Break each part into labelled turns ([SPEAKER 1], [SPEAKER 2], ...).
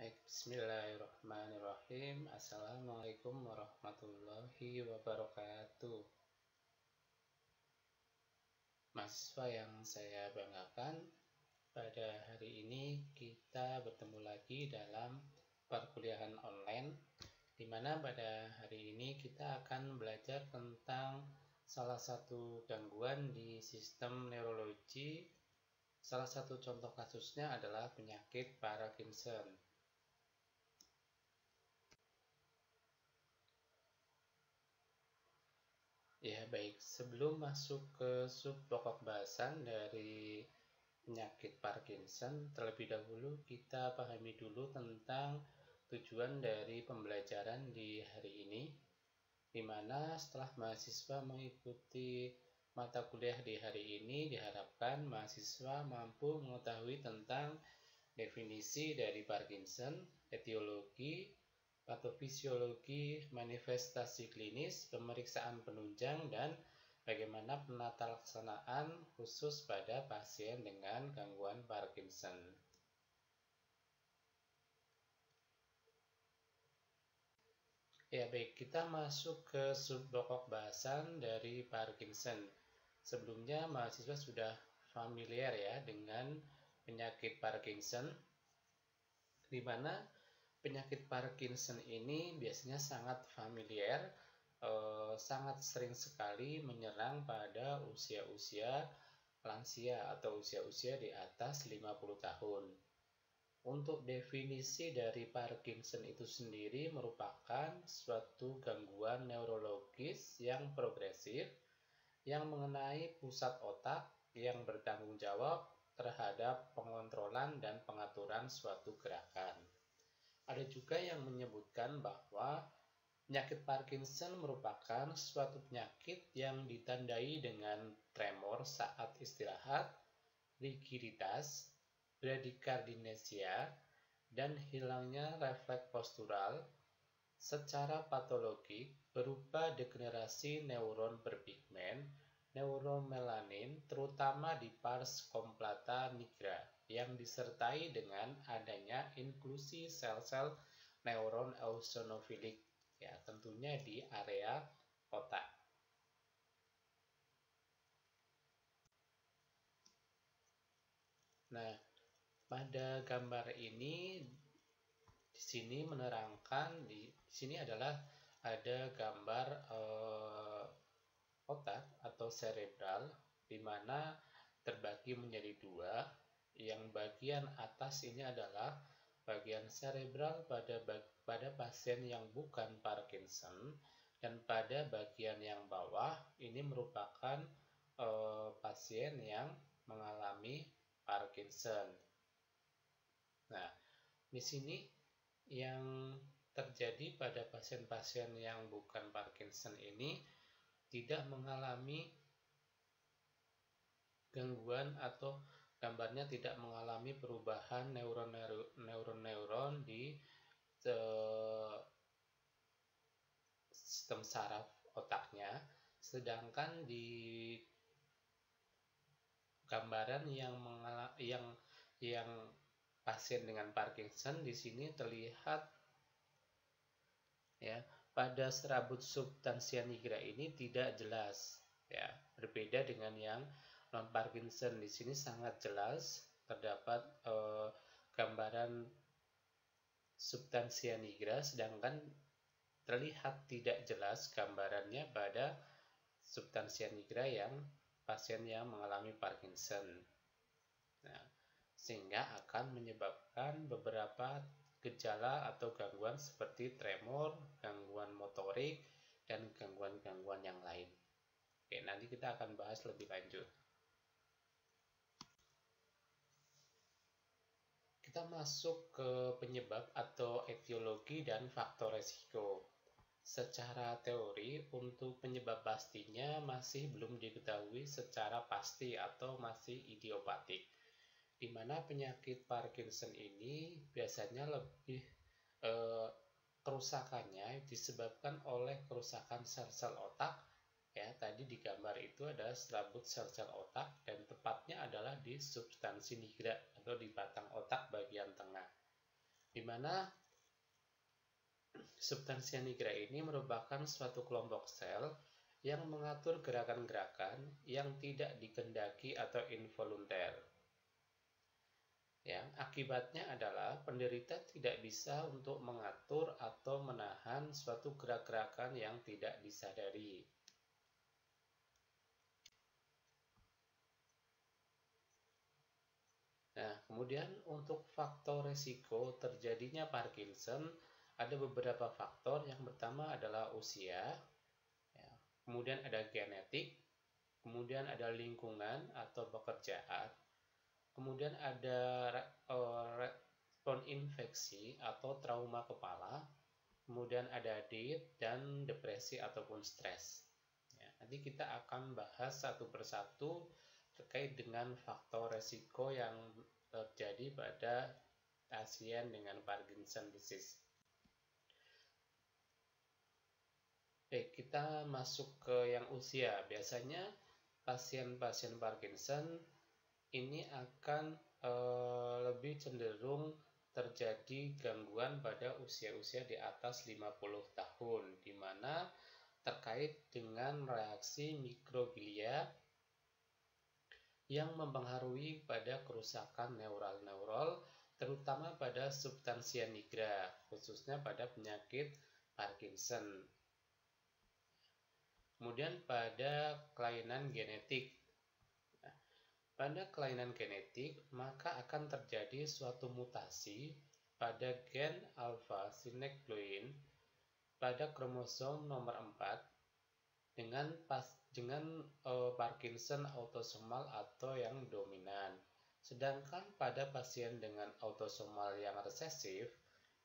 [SPEAKER 1] Baik, bismillahirrahmanirrahim. Assalamualaikum warahmatullahi wabarakatuh. Mahasiswa yang saya banggakan, pada hari ini kita bertemu lagi dalam perkuliahan online, di mana pada hari ini kita akan belajar tentang salah satu gangguan di sistem neurologi. Salah satu contoh kasusnya adalah penyakit Parkinson. Ya, baik. Sebelum masuk ke sub pokok bahasan dari penyakit Parkinson, terlebih dahulu kita pahami dulu tentang tujuan dari pembelajaran di hari ini, di mana setelah mahasiswa mengikuti mata kuliah di hari ini, diharapkan mahasiswa mampu mengetahui tentang definisi dari Parkinson, etiologi, patofisiologi, manifestasi klinis, pemeriksaan penunjang, dan bagaimana penata laksanaan khusus pada pasien dengan gangguan Parkinson. Ya baik, kita masuk ke sub pokok bahasan dari Parkinson. Sebelumnya mahasiswa sudah familiar ya dengan penyakit Parkinson, di mana penyakit Parkinson ini biasanya sangat familiar, sangat sering sekali menyerang pada usia-usia lansia atau usia-usia di atas 50 tahun. Untuk definisi dari Parkinson itu sendiri merupakan suatu gangguan neurologis yang progresif yang mengenai pusat otak yang bertanggung jawab terhadap pengontrolan dan pengaturan suatu gerakan. Ada juga yang menyebutkan bahwa penyakit Parkinson merupakan suatu penyakit yang ditandai dengan tremor saat istirahat, rigiditas, bradykardinesia, dan hilangnya refleks postural secara patologik berupa degenerasi neuron berpigmen, neuromelanin, terutama di pars complata nigra, yang disertai dengan adanya inklusi sel-sel neuron eosinofilik, ya tentunya di area otak. Nah, pada gambar ini di sini menerangkan di sini adalah ada gambar otak atau cerebral, di mana terbagi menjadi dua. Yang bagian atas ini adalah bagian cerebral pada pasien yang bukan Parkinson, dan pada bagian yang bawah ini merupakan pasien yang mengalami Parkinson. Nah, di sini yang terjadi pada pasien-pasien yang bukan Parkinson ini tidak mengalami gangguan atau gambarnya tidak mengalami perubahan neuron-neuron di sistem saraf otaknya, sedangkan di gambaran yang pasien dengan Parkinson di sini terlihat ya pada serabut substansia nigra ini tidak jelas, ya berbeda dengan yang non Parkinson. Di sini sangat jelas terdapat gambaran substansia nigra, sedangkan terlihat tidak jelas gambarannya pada substansia nigra yang pasien yang mengalami Parkinson. Nah, sehingga akan menyebabkan beberapa gejala atau gangguan seperti tremor, gangguan motorik, dan gangguan-gangguan yang lain. Oke, nanti kita akan bahas lebih lanjut. Kita masuk ke penyebab atau etiologi dan faktor resiko. Secara teori, untuk penyebab pastinya masih belum diketahui secara pasti atau masih idiopatik, di mana penyakit Parkinson ini biasanya lebih kerusakannya disebabkan oleh kerusakan sel-sel otak. Ya, tadi di gambar itu ada serabut sel-sel otak, dan tepatnya adalah di substansi nigra atau di batang otak bagian tengah. di mana substansia nigra ini merupakan suatu kelompok sel yang mengatur gerakan-gerakan yang tidak dikehendaki atau involunter. Ya, akibatnya adalah penderita tidak bisa untuk mengatur atau menahan suatu gerak-gerakan yang tidak disadari. Nah, kemudian untuk faktor resiko terjadinya Parkinson, ada beberapa faktor. Yang pertama adalah usia, ya. Kemudian ada genetik, kemudian ada lingkungan atau pekerjaan, kemudian ada respon infeksi atau trauma kepala, kemudian ada diet dan depresi ataupun stres. Ya, nanti kita akan bahas satu persatu terkait dengan faktor resiko yang terjadi pada pasien dengan Parkinson disease. Baik, kita masuk ke yang usia. Biasanya pasien-pasien Parkinson ini akan lebih cenderung terjadi gangguan pada usia-usia di atas 50 tahun, di mana terkait dengan reaksi mikroglia yang mempengaruhi pada kerusakan neural-neural, terutama pada substansia nigra, khususnya pada penyakit Parkinson. Kemudian pada kelainan genetik. Nah, pada kelainan genetik, maka akan terjadi suatu mutasi pada gen alpha-synuclein pada kromosom nomor 4 dengan Parkinson autosomal atau yang dominan. Sedangkan pada pasien dengan autosomal yang resesif,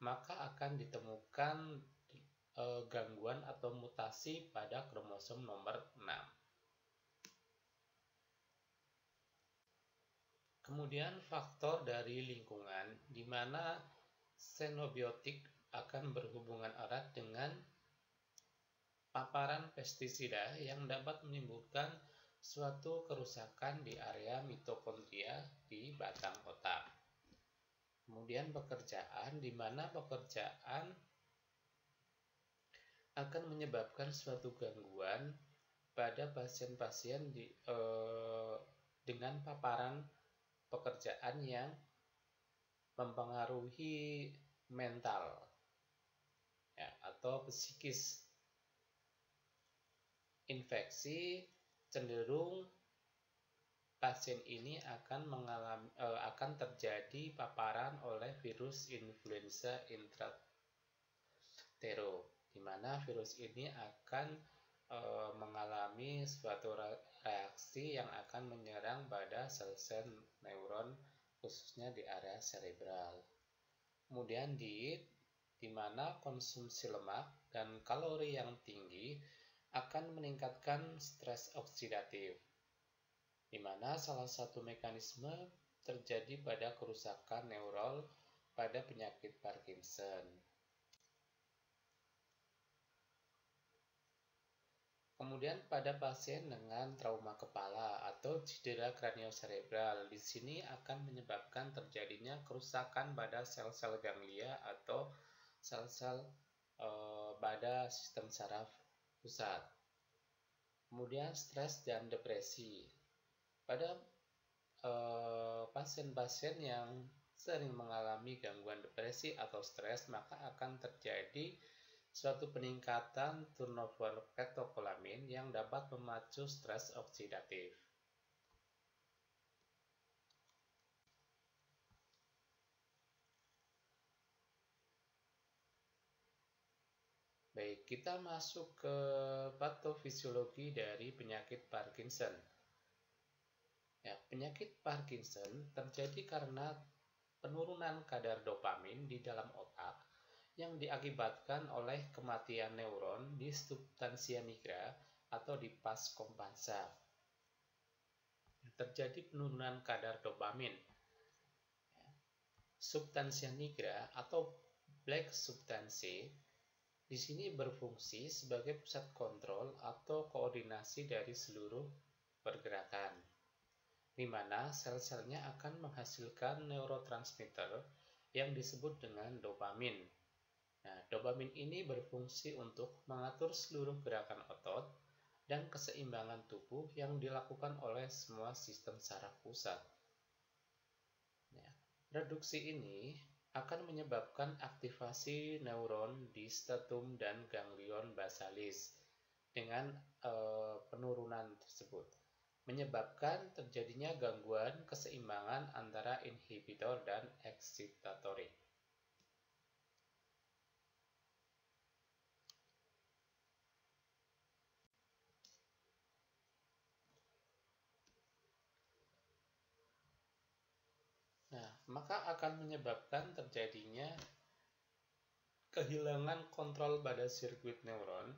[SPEAKER 1] maka akan ditemukan gangguan atau mutasi pada kromosom nomor 6. Kemudian faktor dari lingkungan, di mana xenobiotik akan berhubungan erat dengan paparan pestisida yang dapat menimbulkan suatu kerusakan di area mitokondria di batang otak. Kemudian pekerjaan, di mana pekerjaan akan menyebabkan suatu gangguan pada pasien-pasien dengan paparan pekerjaan yang mempengaruhi mental, ya, atau psikis. Infeksi cenderung pasien ini akan terjadi paparan oleh virus influenza intratheru, di mana virus ini akan mengalami suatu reaksi yang akan menyerang pada sel-sel neuron, khususnya di area cerebral. Kemudian diet, di mana konsumsi lemak dan kalori yang tinggi akan meningkatkan stres oksidatif, di mana salah satu mekanisme terjadi pada kerusakan neural pada penyakit Parkinson. Kemudian pada pasien dengan trauma kepala atau cedera kranioserebral, di sini akan menyebabkan terjadinya kerusakan pada sel-sel ganglia atau sel-sel pada sistem saraf pusat. Kemudian stres dan depresi. Pada pasien-pasien yang sering mengalami gangguan depresi atau stres, maka akan terjadi suatu peningkatan turnover katekolamin yang dapat memacu stres oksidatif. Baik, kita masuk ke patofisiologi dari penyakit Parkinson. Ya, penyakit Parkinson terjadi karena penurunan kadar dopamin di dalam otak yang diakibatkan oleh kematian neuron di substansia nigra atau di pas kompansa. Terjadi penurunan kadar dopamin. Substansia nigra atau black substansi di sini berfungsi sebagai pusat kontrol atau koordinasi dari seluruh pergerakan, di mana sel-selnya akan menghasilkan neurotransmitter yang disebut dengan dopamin. Nah, dopamin ini berfungsi untuk mengatur seluruh gerakan otot dan keseimbangan tubuh yang dilakukan oleh semua sistem saraf pusat. Ya, reduksi ini akan menyebabkan aktivasi neuron di stratum dan ganglion basalis dengan penurunan tersebut, menyebabkan terjadinya gangguan keseimbangan antara inhibitor dan eksitatorik. Nah, maka akan menyebabkan terjadinya kehilangan kontrol pada sirkuit neuron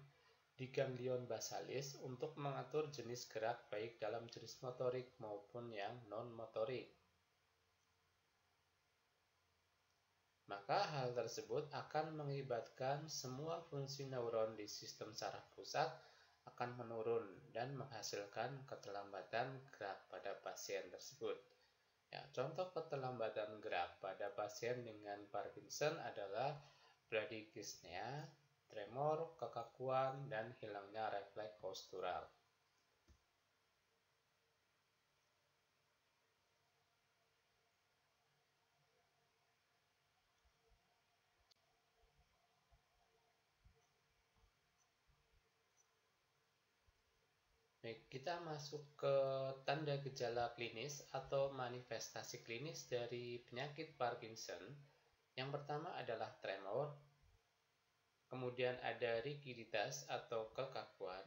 [SPEAKER 1] di ganglion basalis untuk mengatur jenis gerak baik dalam jenis motorik maupun yang non-motorik. Maka hal tersebut akan mengakibatkan semua fungsi neuron di sistem saraf pusat akan menurun dan menghasilkan keterlambatan gerak pada pasien tersebut. Ya, contoh keterlambatan gerak pada pasien dengan Parkinson adalah bradykinesia, tremor, kekakuan, dan hilangnya refleks postural. Baik, kita masuk ke tanda gejala klinis atau manifestasi klinis dari penyakit Parkinson. Yang pertama adalah tremor, kemudian ada rigiditas atau kekakuan,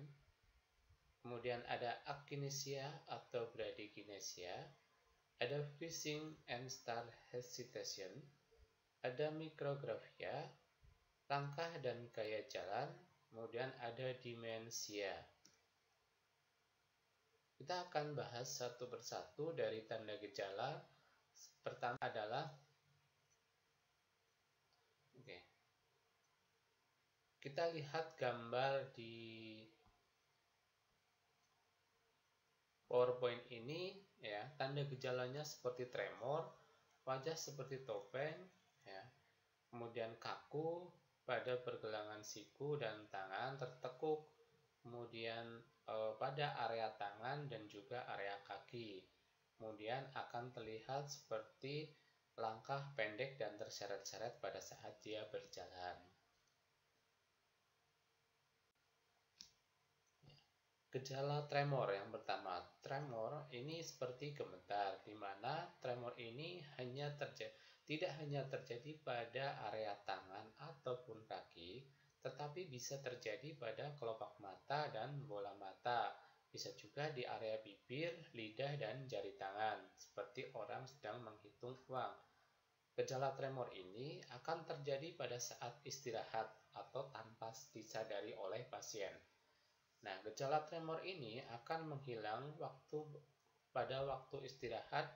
[SPEAKER 1] kemudian ada akinesia atau bradykinesia, ada freezing and start hesitation, ada mikrografia, langkah dan gaya jalan, kemudian ada demensia. Kita akan bahas satu persatu dari tanda gejala. Pertama adalah kita lihat gambar di PowerPoint ini ya, tanda gejalanya seperti tremor, wajah seperti topeng ya. Kemudian kaku pada pergelangan siku dan tangan tertekuk, kemudian pada area tangan dan juga area kaki. Kemudian akan terlihat seperti langkah pendek dan terseret-seret pada saat dia berjalan. Gejala tremor yang pertama, tremor ini seperti gemetar, di mana tremor ini tidak hanya terjadi pada area tangan ataupun kaki, tetapi bisa terjadi pada kelopak mata dan bola mata. Bisa juga di area bibir, lidah, dan jari tangan, seperti orang sedang menghitung uang. Gejala tremor ini akan terjadi pada saat istirahat atau tanpa disadari oleh pasien. Nah, gejala tremor ini akan menghilang pada waktu istirahat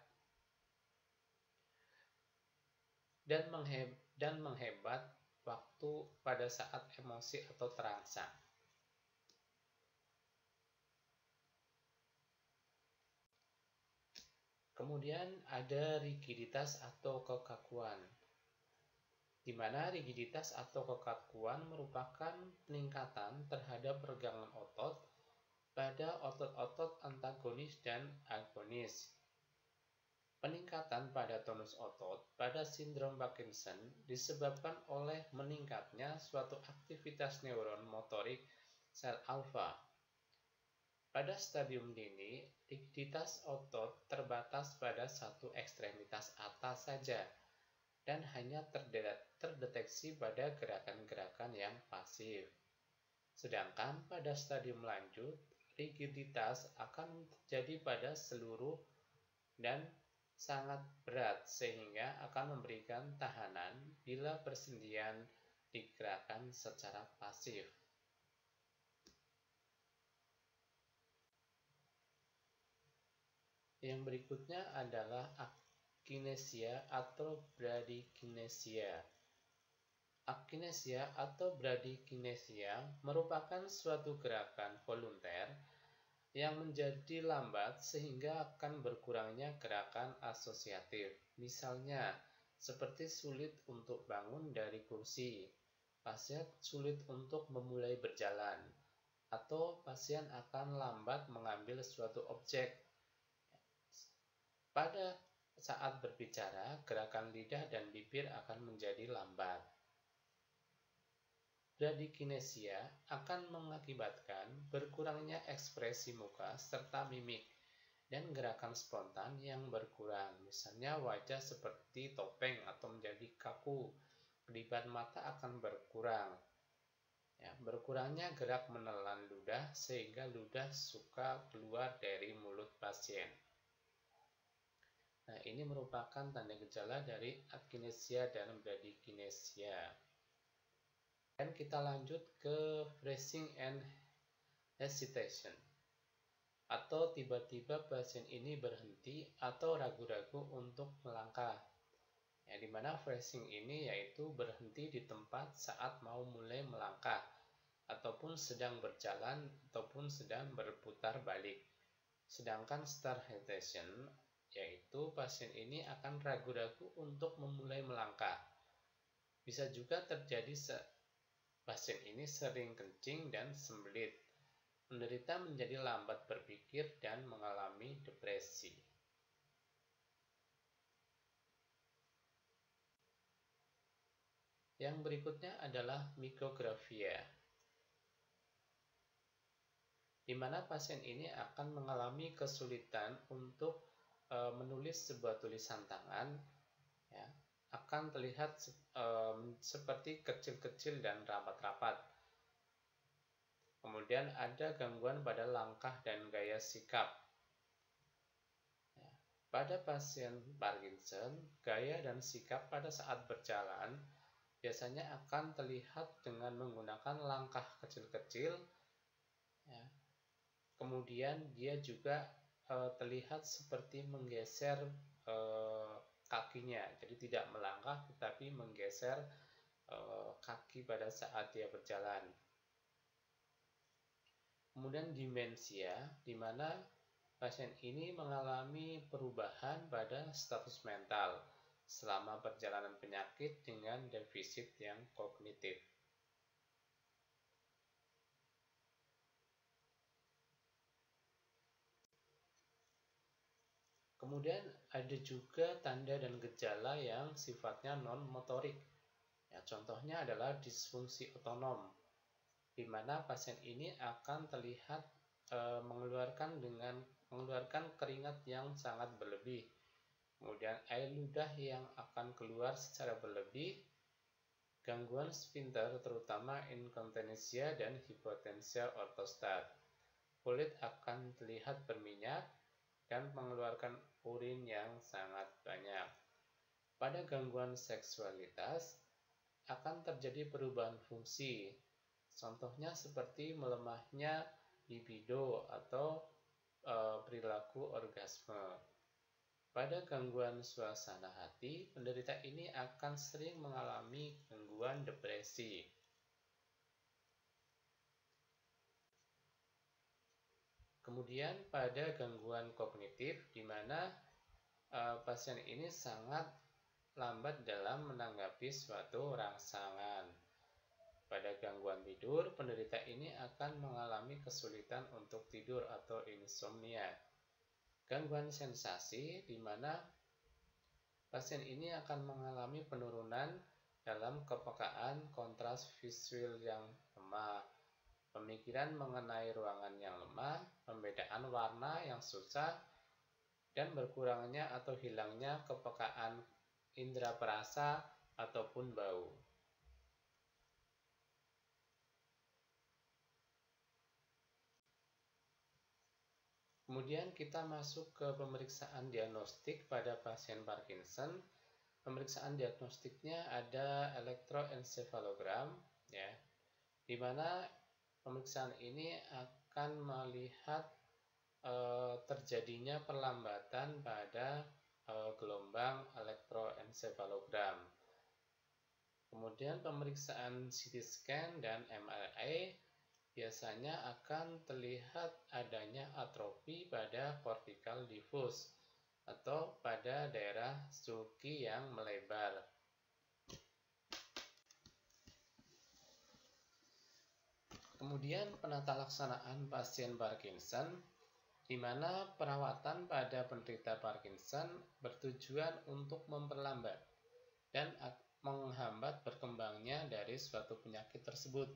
[SPEAKER 1] dan menghebat waktu pada saat emosi atau terangsang. Kemudian ada rigiditas atau kekakuan, di mana rigiditas atau kekakuan merupakan peningkatan terhadap regangan otot pada otot-otot antagonis dan agonis. Peningkatan pada tonus otot pada sindrom Parkinson disebabkan oleh meningkatnya suatu aktivitas neuron motorik sel alfa. Pada stadium dini, rigiditas otot terbatas pada satu ekstremitas atas saja dan hanya terdeteksi pada gerakan-gerakan yang pasif. Sedangkan pada stadium lanjut, rigiditas akan terjadi pada seluruh dan sangat berat sehingga akan memberikan tahanan bila persendian digerakkan secara pasif. Yang berikutnya adalah akinesia atau bradykinesia. Akinesia atau bradykinesia merupakan suatu gerakan volunter yang menjadi lambat sehingga akan berkurangnya gerakan asosiatif. Misalnya, seperti sulit untuk bangun dari kursi, pasien sulit untuk memulai berjalan, atau pasien akan lambat mengambil suatu objek. Pada saat berbicara, gerakan lidah dan bibir akan menjadi lambat. Bradykinesia akan mengakibatkan berkurangnya ekspresi muka serta mimik dan gerakan spontan yang berkurang. Misalnya wajah seperti topeng atau menjadi kaku, kedipan mata akan berkurang. Ya, berkurangnya gerak menelan ludah sehingga ludah suka keluar dari mulut pasien. Nah, ini merupakan tanda gejala dari akinesia dan bradykinesia. Dan kita lanjut ke freezing and hesitation, atau tiba-tiba pasien ini berhenti atau ragu-ragu untuk melangkah. Ya, dimana freezing ini yaitu berhenti di tempat saat mau mulai melangkah, ataupun sedang berjalan, ataupun sedang berputar balik. Sedangkan start hesitation yaitu pasien ini akan ragu-ragu untuk memulai melangkah. Bisa juga terjadi pasien ini sering kencing dan sembelit. Penderita menjadi lambat berpikir dan mengalami depresi. Yang berikutnya adalah mikrografia, di mana pasien ini akan mengalami kesulitan untuk menulis sebuah tulisan tangan, ya, akan terlihat seperti kecil-kecil dan rapat-rapat. Kemudian ada gangguan pada langkah dan gaya sikap. Ya, pada pasien Parkinson, gaya dan sikap pada saat berjalan biasanya akan terlihat dengan menggunakan langkah kecil-kecil. Ya. Kemudian dia juga terlihat seperti menggeser kakinya, jadi tidak melangkah tetapi menggeser kaki pada saat dia berjalan. Kemudian demensia, di mana pasien ini mengalami perubahan pada status mental selama perjalanan penyakit dengan defisit yang kognitif. Kemudian ada juga tanda dan gejala yang sifatnya non-motorik. Ya, contohnya adalah disfungsi otonom, di mana pasien ini akan terlihat mengeluarkan keringat yang sangat berlebih. Kemudian air ludah yang akan keluar secara berlebih, gangguan sphincter terutama inkontinensia dan hipotensia ortostat. Kulit akan terlihat berminyak dan mengeluarkan urin yang sangat banyak. Pada gangguan seksualitas akan terjadi perubahan fungsi. Contohnya seperti melemahnya libido atau perilaku orgasme. Pada gangguan suasana hati, penderita ini akan sering mengalami gangguan depresi. Kemudian pada gangguan kognitif, di mana pasien ini sangat lambat dalam menanggapi suatu rangsangan. Pada gangguan tidur, penderita ini akan mengalami kesulitan untuk tidur atau insomnia. Gangguan sensasi, di mana pasien ini akan mengalami penurunan dalam kepekaan kontras visual yang lemah, pemikiran mengenai ruangan yang lemah, pembedaan warna yang susah, dan berkurangnya atau hilangnya kepekaan indera perasa ataupun bau. Kemudian kita masuk ke pemeriksaan diagnostik pada pasien Parkinson. Pemeriksaan diagnostiknya ada elektroencephalogram, ya, di mana pemeriksaan ini akan melihat terjadinya perlambatan pada gelombang elektroencephalogram. Kemudian pemeriksaan CT scan dan MRI biasanya akan terlihat adanya atrofi pada cortical diffuse, atau pada daerah sulki yang melebar. Kemudian penata laksanaan pasien Parkinson, di mana perawatan pada penderita Parkinson bertujuan untuk memperlambat dan menghambat berkembangnya dari suatu penyakit tersebut.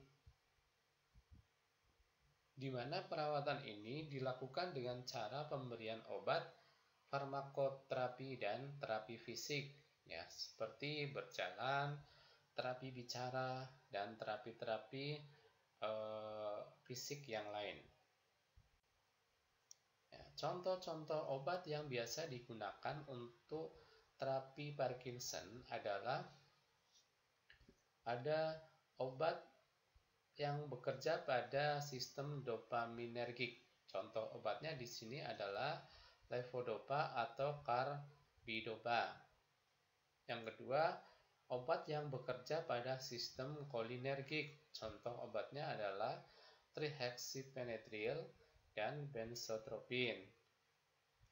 [SPEAKER 1] Di mana perawatan ini dilakukan dengan cara pemberian obat, farmakoterapi, dan terapi fisik, ya, seperti berjalan, terapi bicara, dan terapi-terapi fisik yang lain. Ya, contoh-contoh obat yang biasa digunakan untuk terapi Parkinson adalah ada obat yang bekerja pada sistem dopaminergik. Contoh obatnya di sini adalah levodopa atau carbidopa. Yang kedua, obat yang bekerja pada sistem kolinergik. Contoh obatnya adalah trihexyphenidyl dan benzotropin.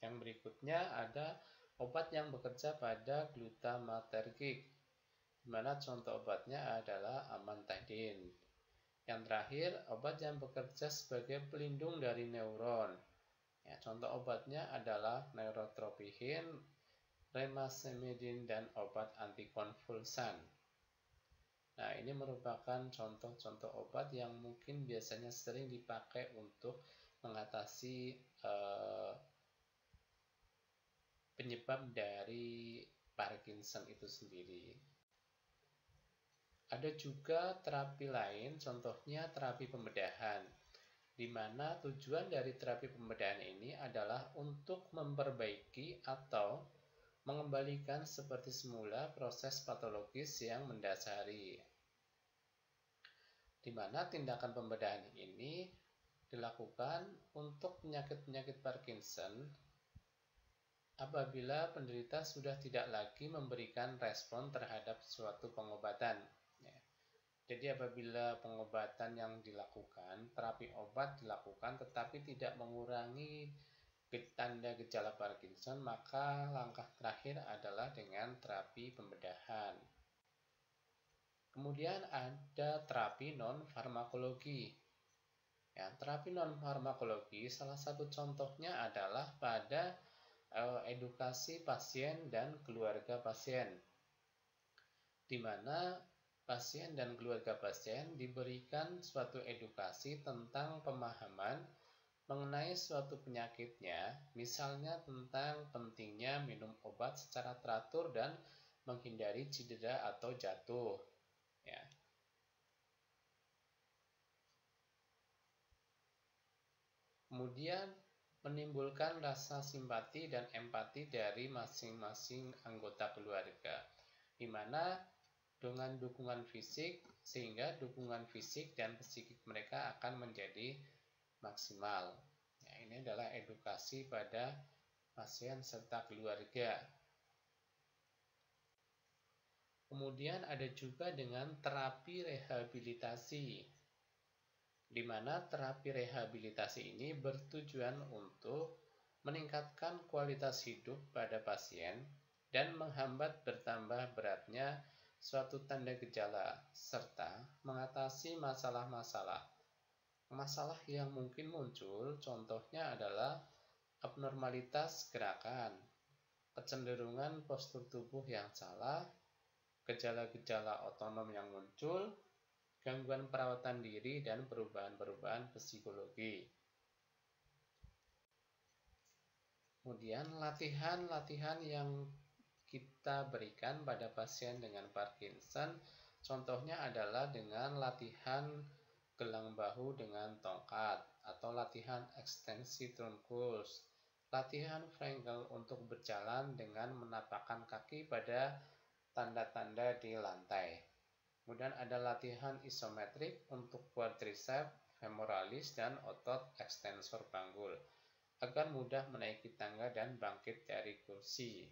[SPEAKER 1] Yang berikutnya ada obat yang bekerja pada glutamatergik, di mana contoh obatnya adalah amantadine. Yang terakhir, obat yang bekerja sebagai pelindung dari neuron. Ya, contoh obatnya adalah neurotropihin, remasemedin, dan obat antikonvulsan. Nah, ini merupakan contoh-contoh obat yang mungkin biasanya sering dipakai untuk mengatasi penyebab dari Parkinson itu sendiri. Ada juga terapi lain, contohnya terapi pembedahan, di mana tujuan dari terapi pembedahan ini adalah untuk memperbaiki atau mengembalikan seperti semula proses patologis yang mendasari, di mana tindakan pembedahan ini dilakukan untuk penyakit-penyakit Parkinson apabila penderita sudah tidak lagi memberikan respon terhadap suatu pengobatan. Jadi apabila pengobatan yang dilakukan, terapi obat dilakukan tetapi tidak mengurangi tanda gejala Parkinson, maka langkah terakhir adalah dengan terapi pembedahan. Kemudian ada terapi non-farmakologi. Ya, terapi non-farmakologi salah satu contohnya adalah pada edukasi pasien dan keluarga pasien, di mana pasien dan keluarga pasien diberikan suatu edukasi tentang pemahaman mengenai suatu penyakitnya, misalnya tentang pentingnya minum obat secara teratur dan menghindari cedera atau jatuh. Ya. Kemudian menimbulkan rasa simpati dan empati dari masing-masing anggota keluarga, di mana dengan dukungan fisik, sehingga dukungan fisik dan psikik mereka akan menjadi maksimal. Ya, ini adalah edukasi pada pasien serta keluarga. Kemudian ada juga dengan terapi rehabilitasi, di mana terapi rehabilitasi ini bertujuan untuk meningkatkan kualitas hidup pada pasien dan menghambat bertambah beratnya suatu tanda gejala, serta mengatasi masalah-masalah yang mungkin muncul. Contohnya adalah abnormalitas gerakan, kecenderungan postur tubuh yang salah, gejala-gejala otonom yang muncul, gangguan perawatan diri, dan perubahan-perubahan psikologi. Kemudian latihan-latihan yang kita berikan pada pasien dengan Parkinson, contohnya adalah dengan latihan gelang bahu dengan tongkat, atau latihan ekstensi trunkus, latihan Frankel untuk berjalan dengan menapakkan kaki pada tanda-tanda di lantai. Kemudian ada latihan isometrik untuk quadriceps femoralis dan otot ekstensor panggul, agar mudah menaiki tangga dan bangkit dari kursi.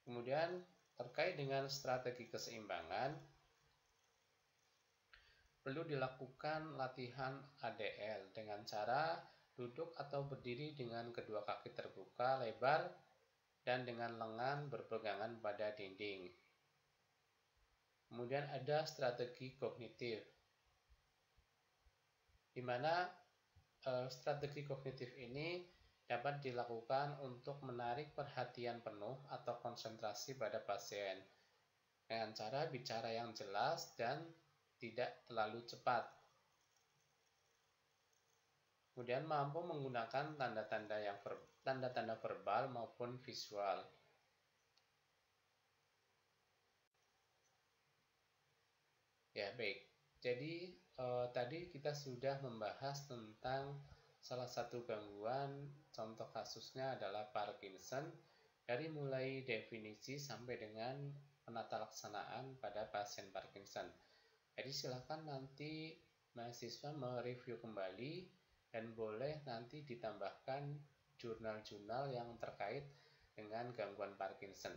[SPEAKER 1] Kemudian terkait dengan strategi keseimbangan, perlu dilakukan latihan ADL dengan cara Duduk atau berdiri dengan kedua kaki terbuka lebar dan dengan lengan berpegangan pada dinding. Kemudian ada strategi kognitif, di mana strategi kognitif ini dapat dilakukan untuk menarik perhatian penuh atau konsentrasi pada pasien dengan cara bicara yang jelas dan tidak terlalu cepat. Kemudian mampu menggunakan tanda-tanda verbal maupun visual. Ya, baik. Jadi tadi kita sudah membahas tentang salah satu gangguan, contoh kasusnya adalah Parkinson, dari mulai definisi sampai dengan penata laksanaan pada pasien Parkinson. Jadi silakan nanti mahasiswa mereview kembali dan boleh nanti ditambahkan jurnal-jurnal yang terkait dengan gangguan Parkinson.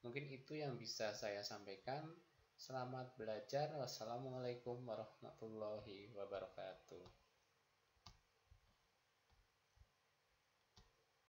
[SPEAKER 1] Mungkin itu yang bisa saya sampaikan. Selamat belajar. Wassalamualaikum warahmatullahi wabarakatuh.